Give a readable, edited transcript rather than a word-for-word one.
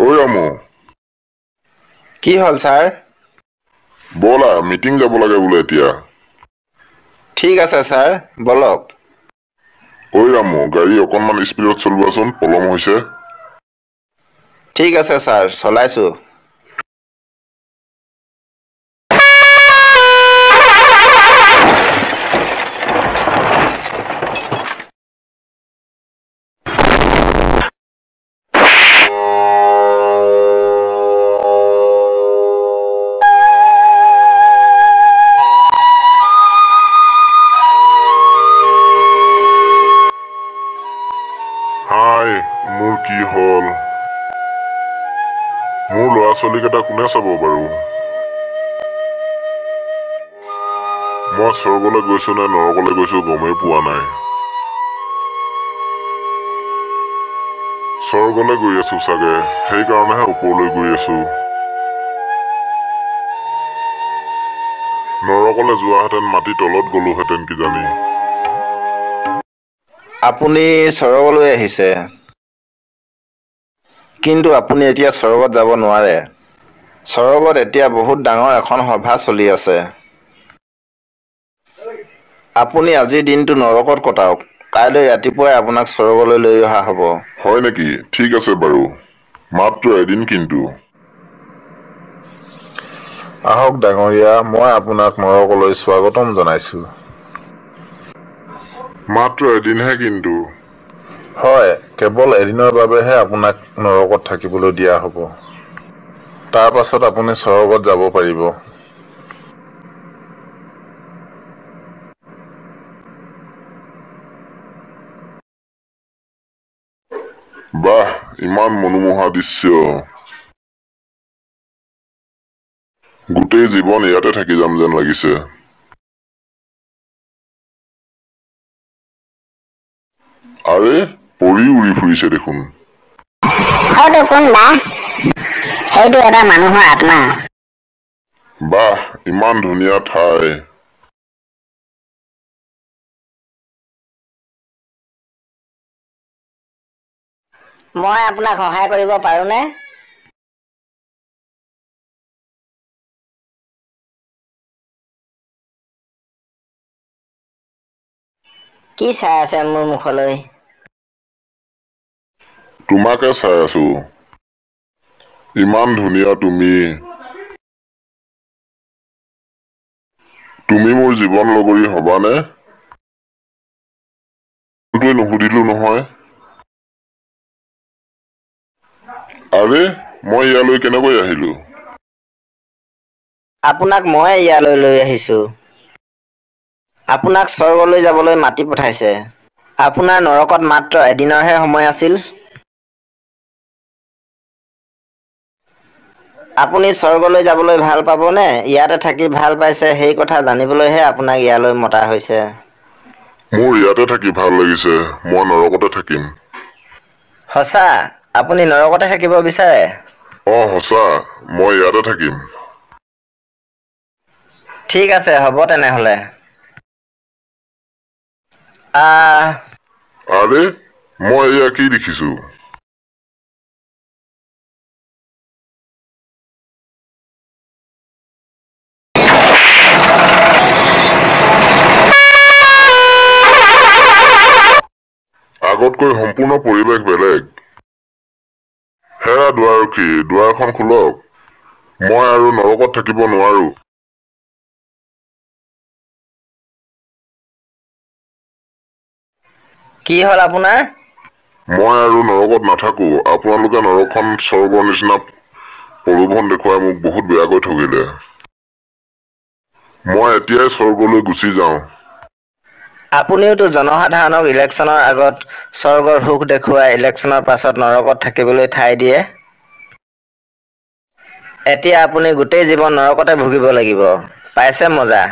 ঐ ৰামু কি হ'ল ছাৰ? ব'লা মিটিং যাব লাগে বোলে এতিয়া। ঠিক আছে ছাৰ, বলক। ঐ ৰামু গাড়ী অকণমান স্পীডত চলোৱাচোন, পলম হৈছে। ঠিক আছে ছাৰ, চলাইছোঁ। হাই, মোৰ কি হ'ল? মোৰ ল'ৰা ছোৱালীকেইটা কোনে চাব বাৰু? মই স্বৰ্গলৈ গৈছো নে নৰকলৈ গৈছো গমেই পোৱা নাই। স্বৰ্গলৈ গৈ আছো চাগে, সেইকাৰণেহে ওপৰলৈ গৈ আছো। নৰকলৈ যোৱাহেঁতেন মাটি তলত গলোহেঁতেন কিজানি। আপুনি স্বৰ্গলৈ আহিছে, কিন্তু আপুনি এতিয়া স্বৰ্গত যাব নোৱাৰে। স্বৰ্গত এতিয়া বহুত ডাঙৰ এখন সভা চলি আছে। আপুনি আজিৰ দিনটো নৰকত কটাওক, কাইলৈ ৰাতিপুৱাই আপোনাক স্বৰ্গলৈ লৈ অহা হ'ব। হয় নেকি? ঠিক আছে বাৰু, মাত্ৰ এদিন কিন্তু। আহক ডাঙৰীয়া, মই আপোনাক নৰকলৈ স্বাগতম জনাইছোঁ। মাত্ৰ এদিনহে কিন্তু। হয়, কেৱল এদিনৰ বাবেহে আপোনাক নৰকত থাকিবলৈ দিয়া হ'ব। তাৰ পাছত আপুনি স্বৰ্গত যাব পাৰিব। বাহ, ইমান মনোমোহা দৃশ্য। গোটেই জীৱন ইয়াতে থাকি যাম যেন লাগিছে। আৰে, পৰি উৰি ফুৰিছে দেখোন। সেইটো কোন বা? সেইটো এটা মানুহৰ আত্মা। বাহ, ইমান ধুনীয়া ঠাই। মই আপোনাক সহায় কৰিব পাৰোঁনে? কি চাই আছে মোৰ মুখলৈ? তোমাকে চাই আছো। ইমান ধুনীয়া তুমি। তুমি মোৰ জীৱন লগৰী হবানে? নুসুধিলো নহয়। আৰে, মই ইয়ালৈ কেনেকৈ আহিলো? আপোনাক মই ইয়ালৈ লৈ আহিছোঁ। আপোনাক স্বৰ্গলৈ যাবলৈ মাতি পঠাইছে। আপোনাৰ নৰকত মাত্ৰ এদিনৰহে সময় আছিল। আপুনি স্বৰ্গলৈ যাবলৈ ভাল পাবনে? ইয়াতে থাকি ভাল পাইছে সেই কথা জানিবলৈহে আপোনাক ইয়ালৈ মতা হৈছে। মোৰ ইয়াতে থাকি ভাল লাগিছে, মই নৰকতে থাকিম। সঁচা? আপুনি নৰকতে থাকিব বিচাৰে? সঁচা, মই ইয়াতে থাকিম। ঠিক আছে, হ'ব তেনেহ'লে। আৰে, মই এয়া কি দেখিছো? আগতকৈ সম্পূৰ্ণ পৰিৱেশ বেলেগ। হেৰা দুৱাৰৰখী, দুৱাৰখন খোলক। মই আৰু নৰকত থাকিব নোৱাৰো। কি হ'ল আপোনাৰ? মই আৰু নৰকত নাথাকো। আপোনালোকে নৰকখন স্বৰ্গৰ নিচিনা প্ৰলোভন দেখুৱাই মোক বহুত বেয়াকৈ ঠগিলে। মই এতিয়াই স্বৰ্গলৈ গুচি যাওঁ। আপুনিওতো জনসাধাৰণক ইলেকশ্যনৰ আগত স্বৰ্গৰ সুখ দেখুৱাই ইলেকশ্যনৰ পাছত নৰকত থাকিবলৈ ঠাই দিয়ে। এতিয়া আপুনি গোটেই জীৱন নৰকতে ভুগিব লাগিব। পাইছে মজা?